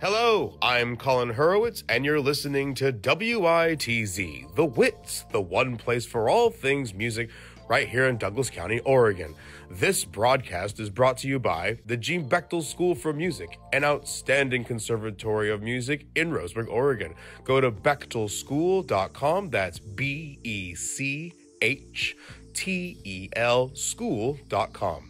Hello, I'm Colin Hurwitz, and you're listening to WITZ, the WITZ, the one place for all things music, right here in Douglas County, Oregon. This broadcast is brought to you by the Gene Bechtel School for Music, an outstanding conservatory of music in Roseburg, Oregon. Go to bechtelschool.com, that's BECHTEL school.com.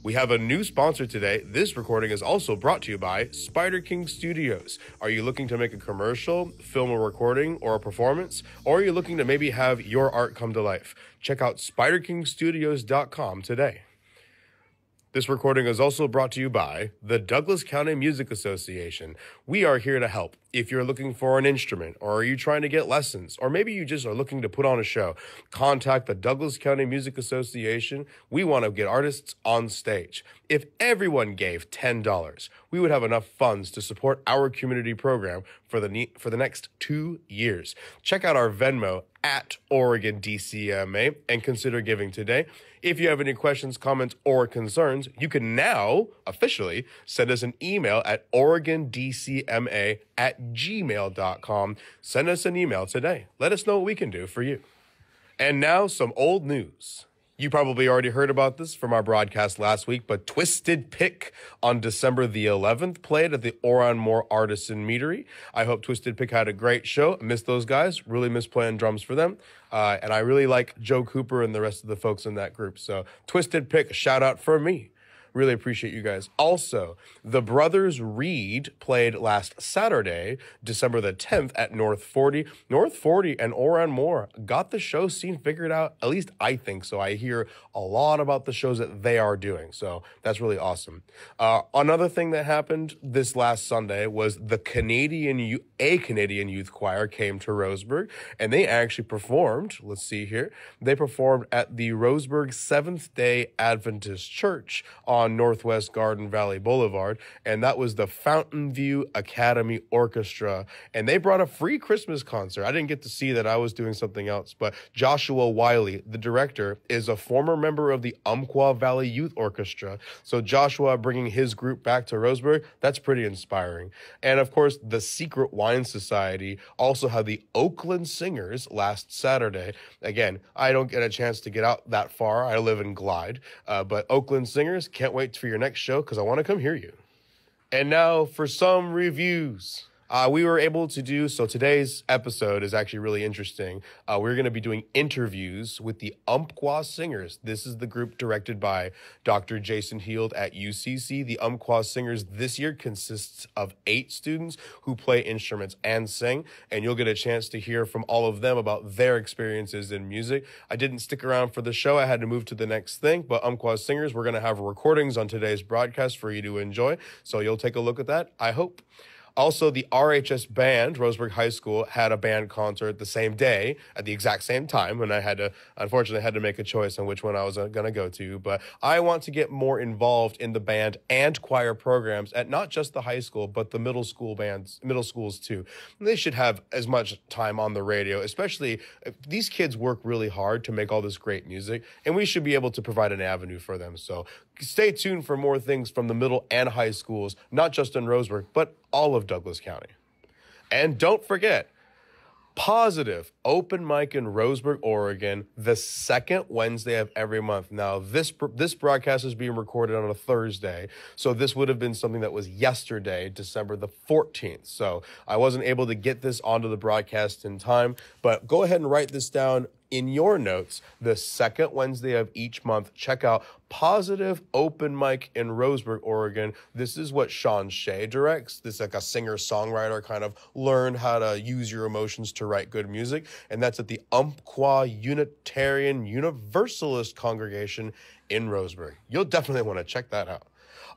We have a new sponsor today. This recording is also brought to you by Spiderking Studios. Are you looking to make a commercial, film a recording, or a performance? Or are you looking to maybe have your art come to life? Check out spiderkingstudios.com today. This recording is also brought to you by the Douglas County Music Association. We are here to help. If you're looking for an instrument, or are you trying to get lessons, or maybe you just are looking to put on a show, contact the Douglas County Music Association. We want to get artists on stage. If everyone gave $10, we would have enough funds to support our community program for the next 2 years. Check out our Venmo at Oregon DCMA and consider giving today. If you have any questions, comments, or concerns, you can now officially send us an email at OregonDCMA@gmail.com. Send us an email today. Let us know what we can do for you. And now some old news. You probably already heard about this from our broadcast last week, but Twisted Pick on December the 11th played at the Oran-Moore Artisan Meadery. I hope Twisted Pick had a great show. I miss those guys. Really miss playing drums for them. And I really like Joe Cooper and the rest of the folks in that group. So Twisted Pick, a shout out for me. Really appreciate you guys. Also, the Brothers Reed played last Saturday, December the 10th at North 40. North 40 and Oran-Moore got the show scene figured out. At least I think so. I hear a lot about the shows that they are doing. So that's really awesome. Another thing that happened this last Sunday was a Canadian youth choir came to Roseburg, and they actually performed. Let's see here. They performed at the Roseburg Seventh-day Adventist Church on Northwest Garden Valley Boulevard, and that was the Fountain View Academy Orchestra, and they brought a free Christmas concert. I didn't get to see that. I was doing something else, but Joshua Wiley, the director, is a former member of the Umpqua Valley Youth Orchestra, so Joshua bringing his group back to Roseburg, that's pretty inspiring. And of course, the Secret Wine Society also had the Oakland Singers last Saturday. Again, I don't get a chance to get out that far. I live in Glide, but Oakland Singers, can't wait for your next show because I want to come hear you. And now for some reviews. We were able to do, so today's episode is actually really interesting. We're going to be doing interviews with the Umpqua Singers. This is the group directed by Dr. Jason Heald at UCC. The Umpqua Singers this year consists of 8 students who play instruments and sing, and you'll get a chance to hear from all of them about their experiences in music. I didn't stick around for the show. I had to move to the next thing, but Umpqua Singers, we're going to have recordings on today's broadcast for you to enjoy, so you'll take a look at that, I hope. Also, the RHS band, Roseburg High School, had a band concert the same day at the exact same time, and unfortunately had to make a choice on which one I was going to go to. But I want to get more involved in the band and choir programs at not just the high school, but the middle schools too. They should have as much time on the radio, especially if these kids work really hard to make all this great music, and we should be able to provide an avenue for them. So stay tuned for more things from the middle and high schools, not just in Roseburg, but all of Douglas County. And don't forget, Positive open mic in Roseburg, Oregon, the second Wednesday of every month. Now, this broadcast is being recorded on a Thursday, so this would have been something that was yesterday, December the 14th. So I wasn't able to get this onto the broadcast in time, but go ahead and write this down in your notes. The second Wednesday of each month, check out Positive Open Mic in Roseburg, Oregon. This is what Sean Shea directs. This is like a singer-songwriter, kind of learn how to use your emotions to write good music. And that's at the Umpqua Unitarian Universalist Congregation in Roseburg. You'll definitely want to check that out.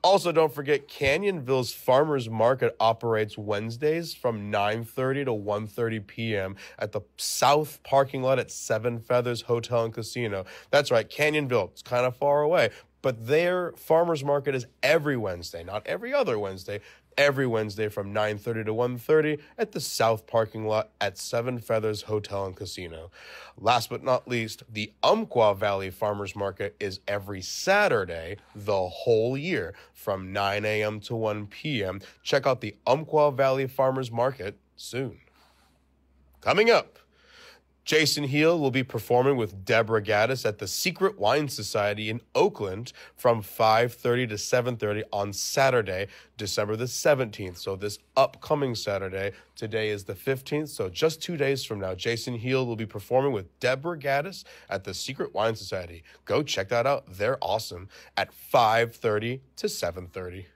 Also, don't forget, Canyonville's Farmers Market operates Wednesdays from 9:30 to 1:30 p.m. at the south parking lot at Seven Feathers Hotel and Casino. That's right, Canyonville. It's kind of far away, but their farmers market is every Wednesday, not every other Wednesday. every Wednesday from 9:30 to 1:30 at the South parking lot at Seven Feathers Hotel and Casino. Last but not least, the Umpqua Valley Farmers Market is every Saturday the whole year from 9 a.m. to 1 p.m. Check out the Umpqua Valley Farmers Market soon. Coming up, Jason Heel will be performing with Deborah Gaddis at the Secret Wine Society in Oakland from 5:30 to 7:30 on Saturday, December the 17th. So this upcoming Saturday, today is the 15th, so just 2 days from now, Jason Heel will be performing with Deborah Gaddis at the Secret Wine Society. Go check that out. They're awesome at 5:30 to 7:30.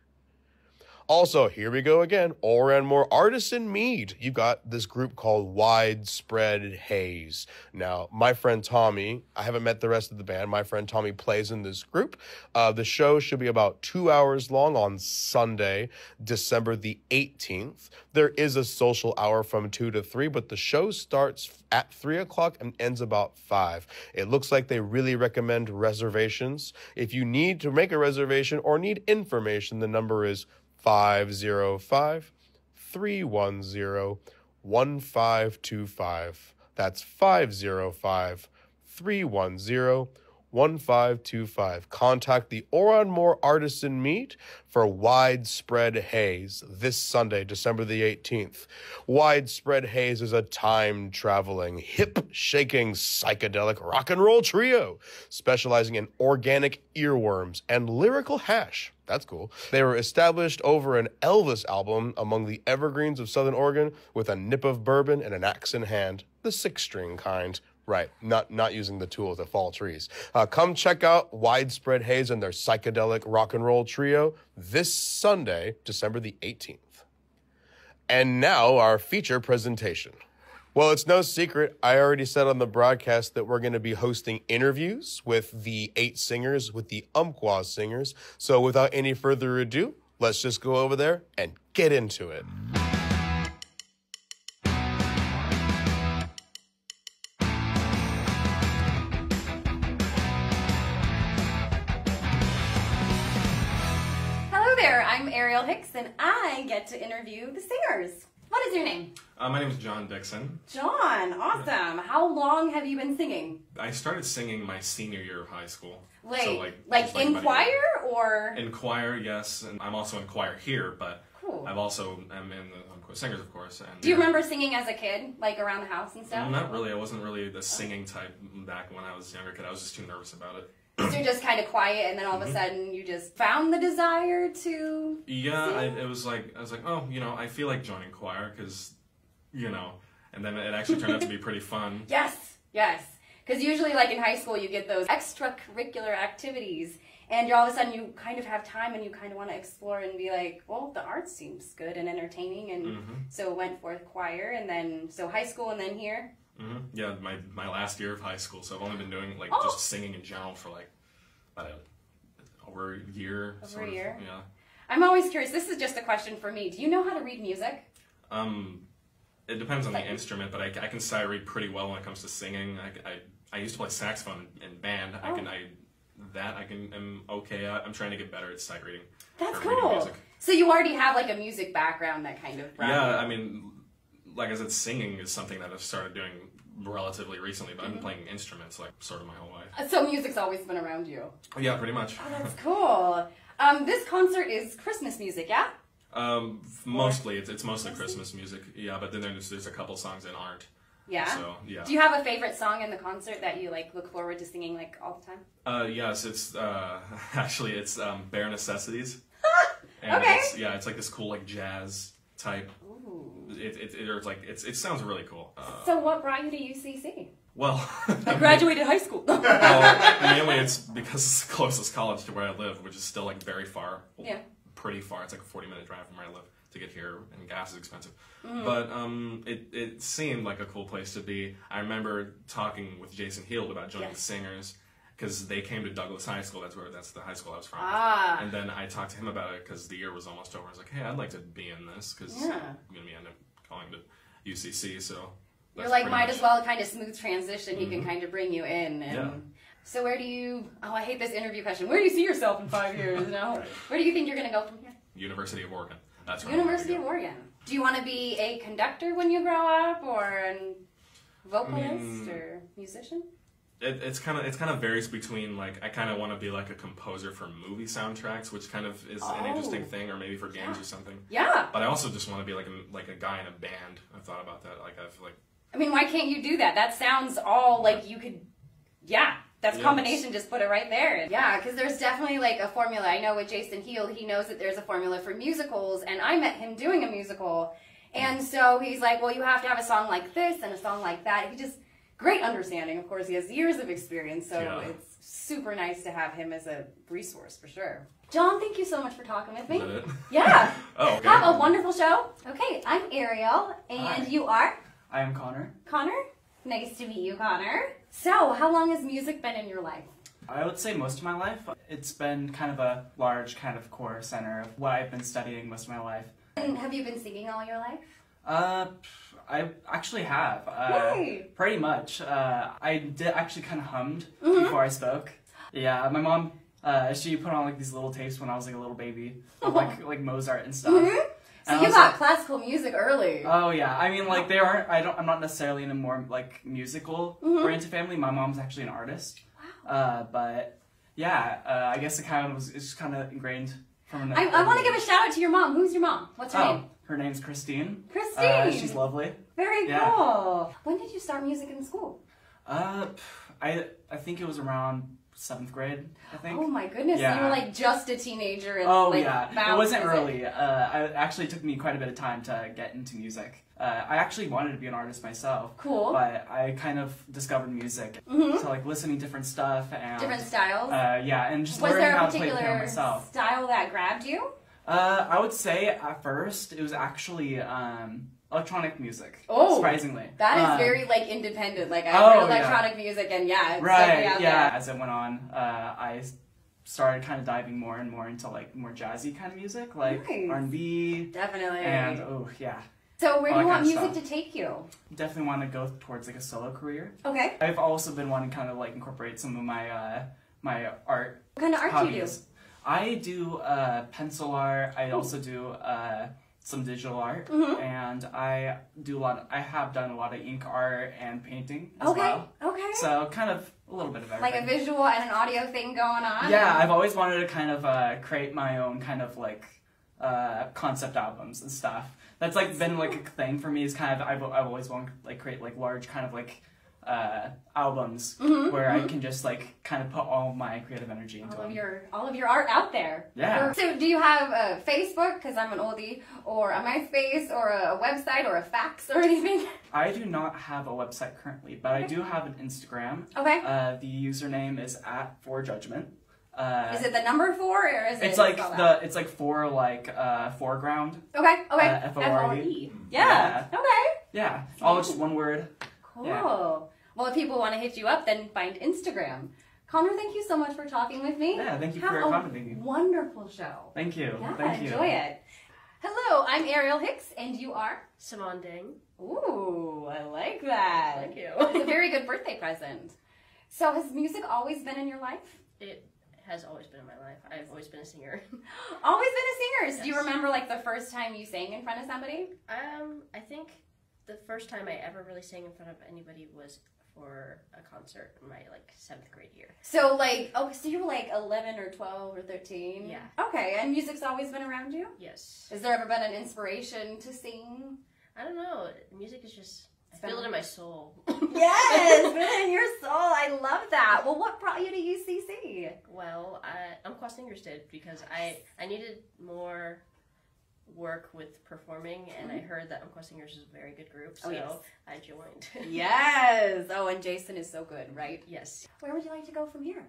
Also, here we go again, More Artisan Mead. You've got this group called Widespread Haze. Now, my friend Tommy, I haven't met the rest of the band. My friend Tommy plays in this group. The show should be about 2 hours long on Sunday, December the 18th. There is a social hour from 2 to 3, but the show starts at 3 o'clock and ends about 5. It looks like they really recommend reservations. If you need to make a reservation or need information, the number is 505-310-1525. That's 505-310-1525. Contact the More Artisan Mead for Widespread Haze this Sunday, December the 18th. Widespread Haze is a time-traveling, hip-shaking, psychedelic rock and roll trio specializing in organic earworms and lyrical hash. That's cool. They were established over an Elvis album among the evergreens of Southern Oregon with a nip of bourbon and an axe in hand, the 6-string kind. Right, not using the tools that fall trees. Come check out Widespread Haze and their psychedelic rock and roll trio this Sunday, December the 18th. And now our feature presentation. Well, it's no secret. I already said on the broadcast that we're going to be hosting interviews with the 8 singers, with the Umpqua singers. So without any further ado, let's just go over there and get into it. Hello there, I'm Ariel Hicks, and I get to interview the singers. What is your name? My name is John Dixon. John, awesome. How long have you been singing? I started singing my senior year of high school. Wait, so like in choir or? In choir, yes, and I'm also in choir here, but cool. I'm in the Umpqua Singers, of course. And do you remember singing as a kid, like around the house and stuff? Not really. I wasn't really the singing type back when I was a younger kid. I was just too nervous about it. So you're just kind of quiet, and then all of a sudden you just found the desire to Yeah, I was like, oh, I feel like joining choir because, and then it actually turned out to be pretty fun. Yes. Because usually, like in high school, you get those extracurricular activities, and all of a sudden you kind of have time and you kind of want to explore and be like, well, the art seems good and entertaining, and so went for choir, and then so high school, and then here. Yeah, my last year of high school, so I've only been doing just singing in general for over a year. Over a year? Yeah. I'm always curious. This is just a question for me. Do you know how to read music? It depends on the instrument, but I can sight read pretty well when it comes to singing. I used to play saxophone in band. I'm okay. I'm trying to get better at sight reading. That's reading cool. music. So you already have like a music background that kind of. Yeah, I mean, like I said, singing is something that I've started doing relatively recently, but I've been playing instruments sort of my whole life. So music's always been around you. Yeah, pretty much. Oh, that's cool. This concert is Christmas music, yeah? Mostly, it's mostly Christmas music. Yeah, but then there's a couple songs that aren't. Yeah. So yeah. Do you have a favorite song in the concert that you look forward to singing all the time? Yes, it's actually it's Bare Necessities. And okay. It's like this cool jazz type. Ooh. It sounds really cool. So what brought you to UCC? Well, I graduated high school. Well, mainly it's because it's the closest college to where I live, which is still very far. Yeah. Pretty far. It's like a 40-minute drive from where I live to get here, and gas is expensive. But it seemed like a cool place to be. I remember talking with Jason Heel about joining the Singers because they came to Douglas High School. That's the high school I was from. Ah. And then I talked to him about it because the year was almost over. I was like, hey, I'd like to be in this because I'm going to end up going to UCC. So you're like, might as well kind of smooth transition. He can kind of bring you in. And yeah. So where do you? Oh, I hate this interview question. Where do you see yourself in 5 years? No. Right. Where do you think you're going to go from here? University of Oregon. That's where I wanted to University go. of Oregon. Do you want to be a conductor when you grow up, or a vocalist or musician? It's kind of varies between, like, I kind of want to be like a composer for movie soundtracks, which kind of is an interesting thing, or maybe for games or something. Yeah. But I also just want to be like a guy in a band. I've thought about that. I mean, why can't you do that? That sounds all like you could. Yeah. That's combination, just put it right there. Yeah, because there's definitely like a formula. I know with Jason Heel, he knows that there's a formula for musicals, and I met him doing a musical. And so he's like, well, you have to have a song like this and a song like that. He just, great understanding. Of course, he has years of experience, so it's super nice to have him as a resource for sure. John, thank you so much for talking with me. Is that it? Yeah. Oh, okay. Have a wonderful show. Okay, I'm Ariel, and you are? I am Connor. Connor? Nice to meet you, Connor. So, how long has music been in your life? I would say most of my life. It's been kind of a large kind of core center of what I've been studying most of my life. And have you been singing all your life? I actually have. Yay! Pretty much. I did actually kind of hummed before I spoke. Yeah, my mom, she put on like these little tapes when I was like a little baby, of, like Mozart and stuff. So you got classical music early. Oh yeah, I mean like they aren't. I'm not necessarily in a more like musical oriented family. My mom's actually an artist. Wow. But yeah, I guess it kind of was. It's just kind of ingrained from. I want to give a shout out to your mom. Who's your mom? What's her name? Her name's Christine. Christine. She's lovely. Very cool. When did you start music in school? I think it was around 7th grade, I think. Oh my goodness, yeah. You were like just a teenager. And, oh like, yeah, it wasn't early. It actually took me quite a bit of time to get into music. I actually wanted to be an artist myself. Cool. But I kind of discovered music. So like listening to different stuff and different styles. Yeah, and just learning how to play the piano myself. Was there a particular style that grabbed you? I would say at first it was actually electronic music. Oh, surprisingly, that is very like independent. Like I heard electronic music, and it's right, yeah. As it went on, I started kind of diving more and more into like more jazzy kind of music, like R&B. Definitely. And So where do you want music to take you? Definitely want to go towards like a solo career. Okay. I've also been wanting to kind of like incorporate some of my my art. What kind of art do you do? I do pencil art. I also do some digital art, and I have done a lot of ink art and painting as well. Okay. So kind of a little bit of everything. Like a visual and an audio thing going on. Yeah, I've always wanted to kind of create my own kind of like concept albums and stuff. That's like been like a thing for me. Is kind of I've always wanted to like create like large kind of like albums where I can just like kind of put all my creative energy into all of your art out there. Yeah. So do you have a Facebook, because I'm an oldie, or a MySpace, or a website, or a fax, or anything? I do not have a website currently, but I do have an Instagram. Okay. The username is @4judgment. Is it the number 4, or is it? It's like it's like for like foreground. Okay. FORE. Yeah. Okay. Yeah. All just one word. Cool. Yeah. Well, if people want to hit you up, then find Instagram. Connor, thank you so much for talking with me. Yeah, thank you for accommodating me. Wonderful show. Thank you. Yeah, thank you. Enjoy it. Hello, I'm Ariel Hicks, and you are? Simone Ding. Ooh, I like that. Thank you. It's a very good birthday present. So has music always been in your life? It has always been in my life. I've always been a singer. Always been a singer? Yes. Do you remember like the first time you sang in front of somebody? I think the first time I ever really sang in front of anybody was for a concert in my like 7th grade year. So like, so you were like 11 or 12 or 13? Yeah. Okay, and music's always been around you? Yes. Has there ever been an inspiration to sing? I don't know. Music is just, I feel it in my soul. Yes, in your soul. I love that. Well, what brought you to UCC? Well, Umpqua Singers did, because I needed more work with performing, and I heard that Umpqua Singers is a very good group, so I joined. Yes. Oh, and Jason is so good, right? Yes. Where would you like to go from here?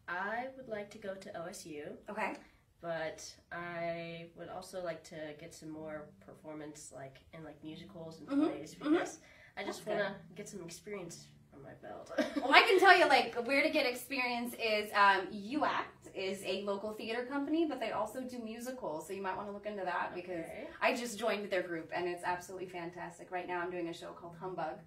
I would like to go to OSU. Okay. But I would also like to get some more performance, like in like musicals and plays, because I just want to get some experience on my belt. Well, I can tell you, like, where to get experience is UACT is a local theater company, but they also do musicals, so you might want to look into that, because I just joined their group, and it's absolutely fantastic. Right now I'm doing a show called Humbug.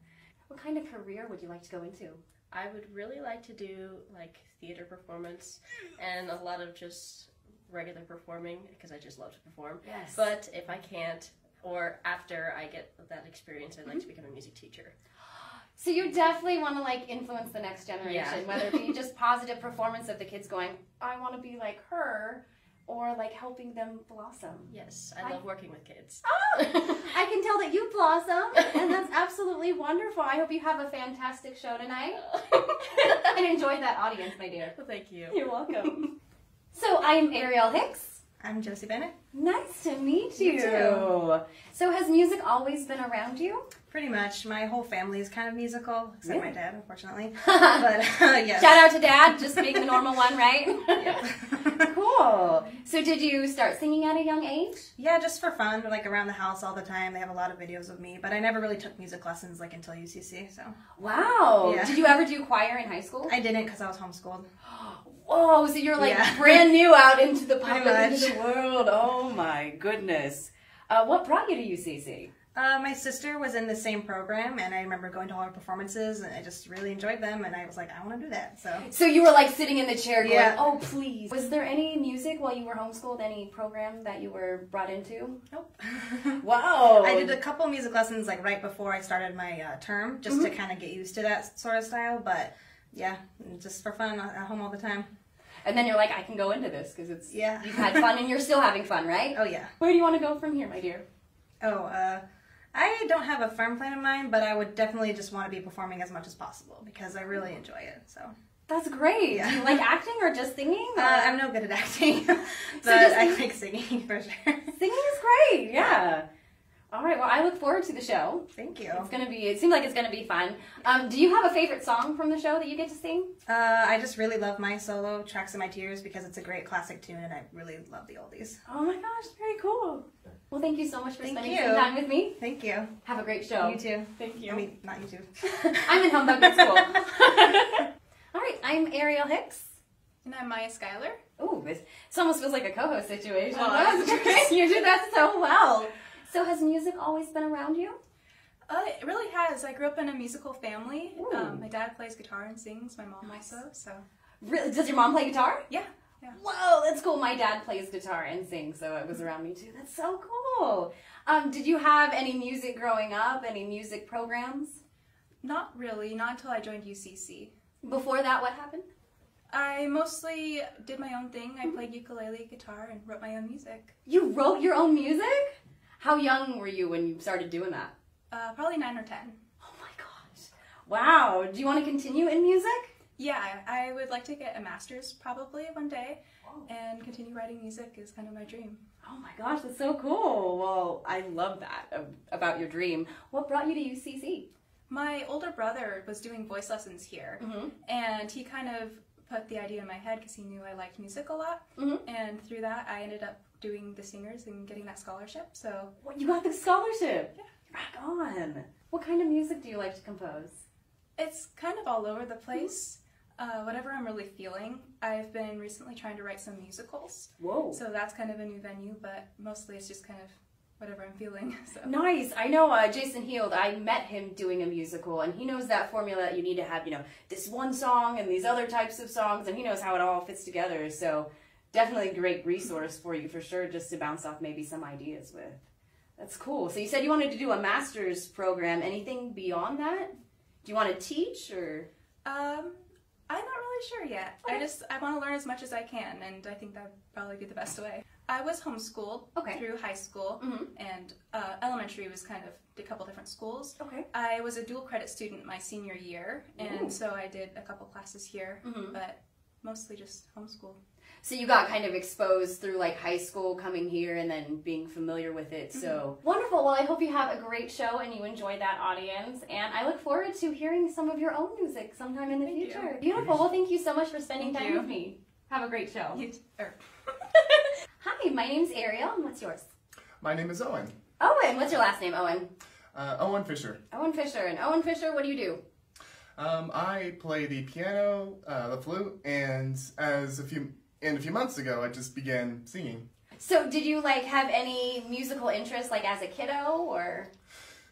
What kind of career would you like to go into? I would really like to do like theater performance and a lot of just regular performing because I just love to perform. Yes. But if I can't, or after I get that experience, I'd like to become a music teacher. So you definitely want to like influence the next generation, Yeah. whether it be just positive performance of the kids going, I want to be like her, or like helping them blossom. Yes, I love working with kids. Oh, I can tell that you blossom, and that's absolutely wonderful. I hope you have a fantastic show tonight, and enjoy that audience, my dear. Well, thank you. You're welcome. So I'm Ariel Hicks. I'm Josie Bennett. Nice to meet you. You too. So has music always been around you? Pretty much. My whole family is kind of musical, except Really? my dad, unfortunately. But yes. Shout out to Dad, just being the normal one, right? Yep. Cool. So did you start singing at a young age? Yeah, just for fun, like around the house all the time. They have a lot of videos of me, but I never really took music lessons like until UCC. So Wow. Yeah. Did you ever do choir in high school? I didn't because I was homeschooled. Whoa, so you're like Yeah. brand new out into the Pretty public, into much. the world. Oh my goodness. What brought you to UCC? My sister was in the same program, and I remember going to all her performances, and I just really enjoyed them, and I was like, I want to do that. So you were like sitting in the chair going, Yeah. oh please. Was there any music while you were homeschooled, any program that you were brought into? Nope. Wow. I did a couple music lessons like right before I started my term, just to kind of get used to that sort of style, but yeah, just for fun at home all the time. And then you're like, I can go into this because it's Yeah. you've had fun and you're still having fun, right? Oh yeah. Where do you want to go from here, my dear? Oh, I don't have a firm plan in mind, but I would definitely just want to be performing as much as possible because I really enjoy it. So That's great. Yeah. Do you like acting or just singing? or- I'm no good at acting, but just- I like singing for sure. Singing is great, yeah. All right, well, I look forward to the show. Thank you. It seems like it's gonna be fun. Do you have a favorite song from the show that you get to sing? I just really love my solo, Tracks of My Tears, because it's a great classic tune and I really love the oldies. Oh my gosh, very cool. Well, thank you so much for Thank spending you. some time with me. Thank you. Have a great show. You too. Thank you. I mean, not you too. I'm in Humbug at school. All right, I'm Ariel Hicks. And I'm Maya Schuyler. Ooh, this almost feels like a co-host situation. Oh, that's That's you do that so well. So has music always been around you? It really has. I grew up in a musical family. Ooh. My dad plays guitar and sings. My mom also. So Really? Does your mom play guitar? yeah. Whoa, that's cool. My dad plays guitar and sings, so it was around me too. That's so cool. Did you have any music growing up? Any music programs? Not really. Not until I joined UCC. Before that, what happened? I mostly did my own thing. I played ukulele, guitar, and wrote my own music. You wrote your own music? How young were you when you started doing that? Probably 9 or 10. Oh my gosh. Wow. Do you want to continue in music? Yeah, I would like to get a master's probably one day Whoa. and continue writing music is kind of my dream. Oh my gosh, that's so cool. Well, I love that about your dream. What brought you to UCC? My older brother was doing voice lessons here, Mm-hmm. and he kind of put the idea in my head because he knew I liked music a lot, Mm-hmm. and through that I ended up doing the singers and getting that scholarship. So You got the scholarship. Rock on. What kind of music do you like to compose? it's kind of all over the place. Whatever I'm really feeling. I've been recently trying to write some musicals, Whoa. so that's kind of a new venue, but mostly it's just kind of whatever I'm feeling. So Nice. I know Jason Heald. I met him doing a musical, and he knows that formula that you need to have, this one song and these other types of songs, and he knows how it all fits together. So definitely a great resource for you for sure, just to bounce off maybe some ideas with. That's cool. So you said you wanted to do a master's program. Anything beyond that? Do you want to teach or? I'm not really sure yet. Okay. I want to learn as much as I can, and I think that would probably be the best way. I was homeschooled Okay. through high school, Mhm. and elementary was kind of a couple different schools. Okay. I was a dual credit student my senior year, and Ooh. so I did a couple classes here, Mhm. but mostly just homeschool. So you got kind of exposed through like high school, coming here, and then being familiar with it. So wonderful. Well, I hope you have a great show and you enjoy that audience. And I look forward to hearing some of your own music sometime in the Thank you. future. Beautiful. Well, thank you so much for spending Thank time you. with me. Have a great show. Or Hi, my name's Ariel, and what's yours? My name is Owen. Owen. What's your last name, Owen? Owen Fisher. Owen Fisher. And Owen Fisher, what do you do? I play the piano, the flute, and a few months ago, I just began singing. So did you like have any musical interest like as a kiddo or?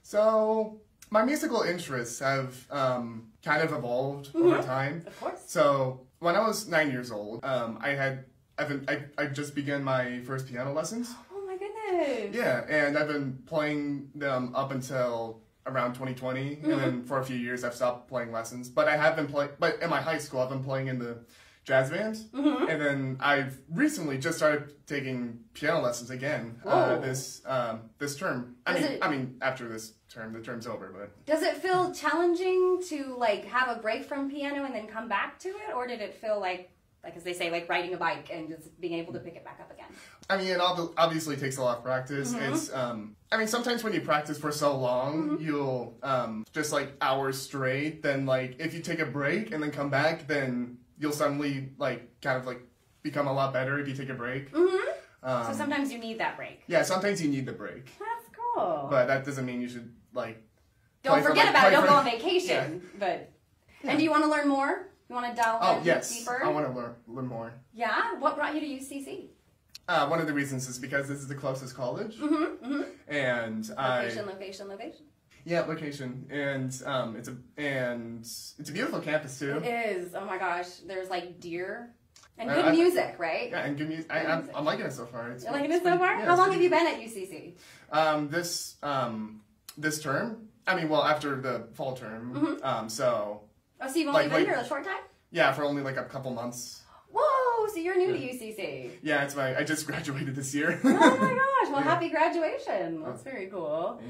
So my musical interests have kind of evolved over time. Of course. So when I was 9 years old, I had I just began my first piano lessons. Oh my goodness. Yeah, and I've been playing them up until around 2020, and then for a few years I've stopped playing lessons. But I have been playing. But in my high school, I've been playing in the jazz band, and then I've recently just started taking piano lessons again this term. I mean after this term, the term's over. But does it feel challenging to like have a break from piano and then come back to it, or did it feel like as they say, like riding a bike and just being able to pick it back up again? I mean, it obviously takes a lot of practice. It's I mean, sometimes when you practice for so long, you'll just like hours straight. Then like if you take a break and then come back, then you'll suddenly like kind of like become a lot better if you take a break. So sometimes you need that break. Yeah, sometimes you need the break. That's cool. But that doesn't mean you should like don't forget about it. Don't go on vacation. Yeah. But and do you want to learn more? You want to delve deeper? I want to learn more. Yeah? What brought you to UCC? One of the reasons is because this is the closest college. And Location. Yeah, location, and it's a beautiful campus too. It is. Oh my gosh, there's like deer and good music, right? Yeah, and good music. I'm liking it so far. You're liking it so far? Yeah, how long have you been at UCC? This term. I mean, well, after the fall term. So. Oh, so you've only been here a short time? Yeah, for only like a couple months. Whoa, so you're new to UCC. Yeah, I just graduated this year. Oh my gosh, well happy graduation. That's very cool.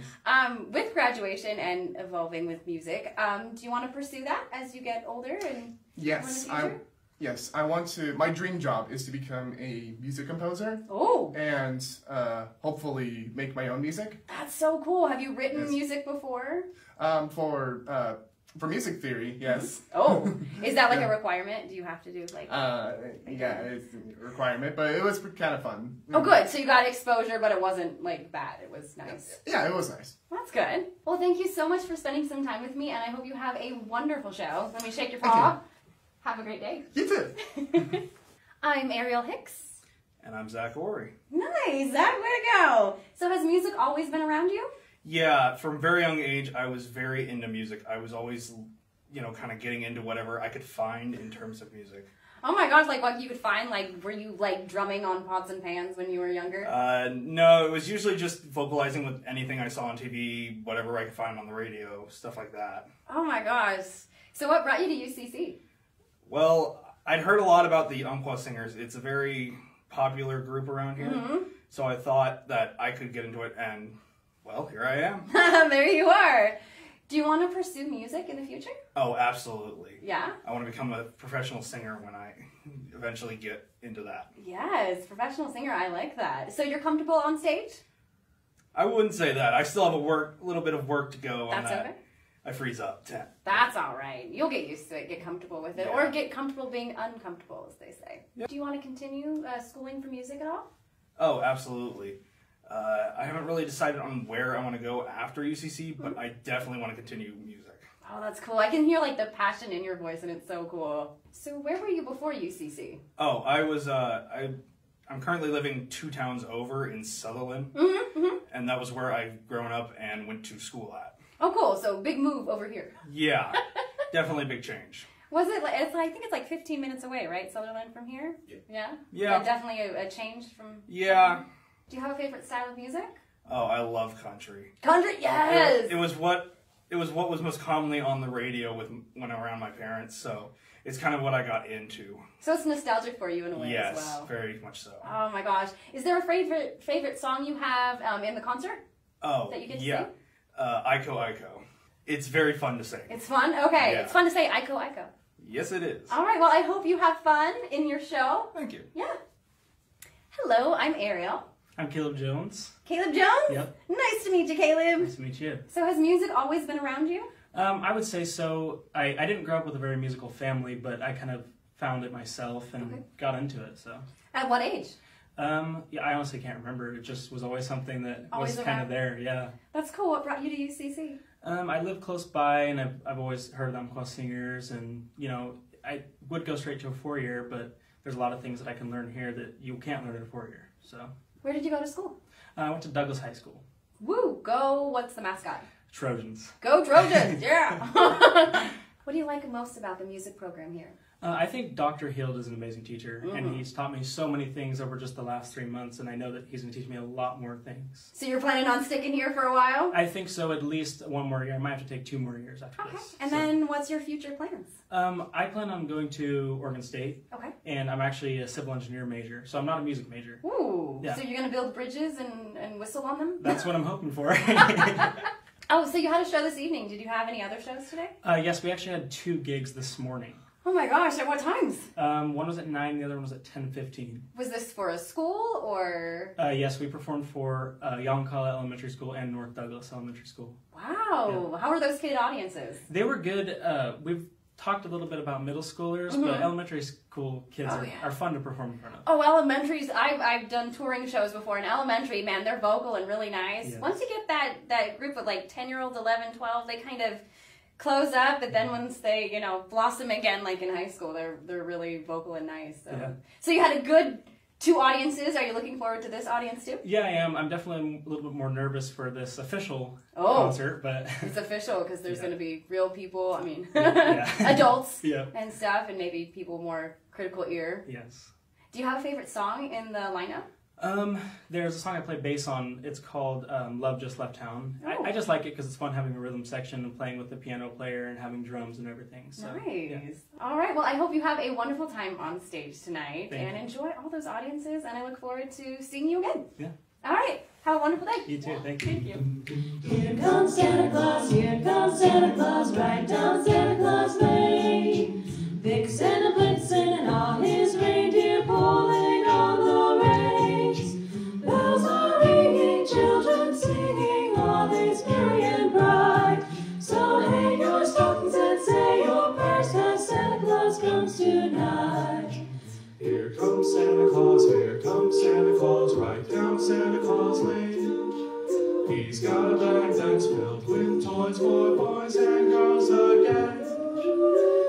With graduation and evolving with music, do you want to pursue that as you get older and Yes, I want to. My dream job is to become a music composer. Oh. And hopefully make my own music. That's so cool. Have you written music before? For music theory, yes. Oh, is that like a requirement? Do you have to do like? Yeah, it's a requirement, but it was kind of fun. Oh, good. So you got exposure, but it wasn't like bad. It was nice. Yeah, it was nice. That's good. Well, thank you so much for spending some time with me, and I hope you have a wonderful show. Let me shake your paw. Have a great day. You too. I'm Ariel Hicks. And I'm Zach Ory. Nice, Zach. Way to go. So has music always been around you? Yeah, from a very young age, I was very into music. I was always, kind of getting into whatever I could find in terms of music. Oh my gosh, like what you could find? Like, were you like drumming on pots and pans when you were younger? No, it was usually just vocalizing with anything I saw on TV, whatever I could find on the radio, stuff like that. Oh my gosh. So what brought you to UCC? Well, I'd heard a lot about the Umpqua singers. It's a very popular group around here. So I thought that I could get into it, and well, here I am. There you are. Do you want to pursue music in the future? Oh, absolutely. Yeah? I want to become a professional singer when I eventually get into that. Yes, professional singer. I like that. So you're comfortable on stage? I wouldn't say that. I still have a little bit of work to go on that. That's okay. I freeze up. That's all right. You'll get used to it, get comfortable with it, or get comfortable being uncomfortable, as they say. Yep. Do you want to continue schooling for music at all? Oh, absolutely. I haven't really decided on where I want to go after UCC, but I definitely want to continue music. Oh, that's cool. I can hear like the passion in your voice, and it's so cool. So where were you before UCC? Oh, I was, I'm currently living 2 towns over in Sutherland, and that was where I've grown up and went to school at. Oh, cool. So big move over here. Yeah, definitely a big change. Was it like, I think it's like 15 minutes away, right? Sutherland from here? Yeah? Yeah. Definitely a change from... Yeah. Do you have a favorite style of music? Oh, I love country. Country? Yes! It was what was most commonly on the radio when around my parents, so it's kind of what I got into. So it's nostalgic for you in a way as well. Yes, very much so. Oh my gosh. Is there a favorite song you have in the concert? Oh, that you get to sing? Aiko Aiko. It's very fun to sing. It's fun? Okay. Yeah. It's fun to say Aiko Aiko. Yes, it is. All right. Well, I hope you have fun in your show. Thank you. Yeah. Hello, I'm Ariel. I'm Caleb Jones. Caleb Jones? Yep. Nice to meet you, Caleb. Nice to meet you. So has music always been around you? I would say so. I didn't grow up with a very musical family, but I kind of found it myself and got into it. So. At what age? Yeah, I honestly can't remember. It just was always something that was kind of there. Yeah. That's cool. What brought you to UCC? I live close by, and I've always heard of the Umpqua singers, and I would go straight to a 4-year, but there's a lot of things that I can learn here that you can't learn at a 4-year. So. Where did you go to school? I went to Douglas High School. Woo! Go! What's the mascot? Trojans. Go Trojans! Yeah. What do you like most about the music program here? I think Dr. Hield is an amazing teacher, and he's taught me so many things over just the last 3 months, and I know that he's going to teach me a lot more things. So you're planning on sticking here for a while? I think so, at least 1 more year. I might have to take 2 more years after this. And then what's your future plans? I plan on going to Oregon State, and I'm actually a civil engineer major, so I'm not a music major. Ooh, yeah. So you're going to build bridges and whistle on them? That's what I'm hoping for. Oh, so you had a show this evening. Did you have any other shows today? Yes, we actually had 2 gigs this morning. Oh my gosh, at what times? One was at 9, the other one was at 10:15. Was this for a school or? Yes, we performed for Yoncalla Elementary School and North Douglas Elementary School. Wow, yeah. How were those kid audiences? They were good. We've talked a little bit about middle schoolers, but elementary school kids are fun to perform in front of. Oh, elementaries, I've done touring shows before, and elementary, man, they're vocal and really nice. Yeah. Once you get that group of like 10-year-olds, 11, 12, they kind of close up, but then once they, you know, blossom again, like in high school, they're really vocal and nice. So, so you had a good 2 audiences. Are you looking forward to this audience too? Yeah, I am. I'm definitely a little bit more nervous for this official concert, but it's official because there's going to be real people. I mean, adults and stuff, and maybe people more critical ear. Yes. Do you have a favorite song in the lineup? There's a song I play bass on. It's called Love Just Left Town. Oh. I just like it because it's fun having a rhythm section and playing with the piano player and having drums and everything. So, nice. Yeah. All right. Well, I hope you have a wonderful time on stage tonight Thank and you. enjoy all those audiences. And I look forward to seeing you again. Yeah. All right. Have a wonderful day. You too. Thank you. Thank you. Here comes Santa Claus. Here comes Santa Claus. Right down Santa Claus Lane. Big Santa Blitzen and all his reindeer pulling on the reins. Bells are ringing, children singing, all is merry and bright. So hang your stockings and say your prayers, 'cause Santa Claus comes tonight. Here comes Santa Claus, here comes Santa Claus, right down Santa Claus Lane. He's got a bag that's filled with toys for boys and girls again.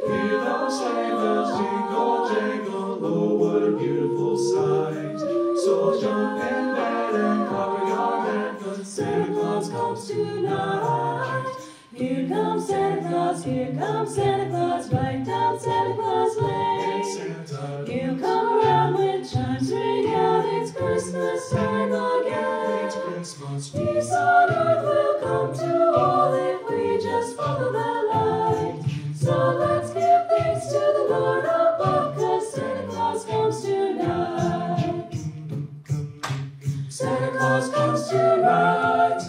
Hear those sleigh bells jingle, jingle, oh, what a beautiful sight. So jump in bed and cover your head, 'cause Santa Claus comes tonight. Here comes Santa Claus, here comes Santa Claus, right down Santa Claus Lane. It's Santa. He'll come around when chimes ring out, it's Christmas time again. It's Christmas. Peace on earth will come to all if we just follow the light. So let's give thanks to the Lord above, 'cause Santa Claus comes tonight. Santa Claus comes tonight.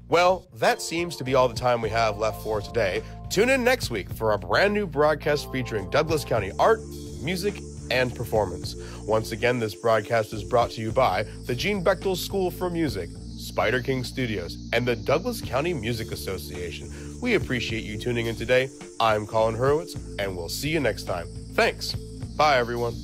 Well, that seems to be all the time we have left for today. Tune in next week for a brand new broadcast featuring Douglas County art, music, and performance. Once again, this broadcast is brought to you by the Gene Bechtel School for Music, Spiderking Studios, and the Douglas County Music Association. We appreciate you tuning in today. I'm Colin Hurwitz, and we'll see you next time. Thanks. Bye, everyone.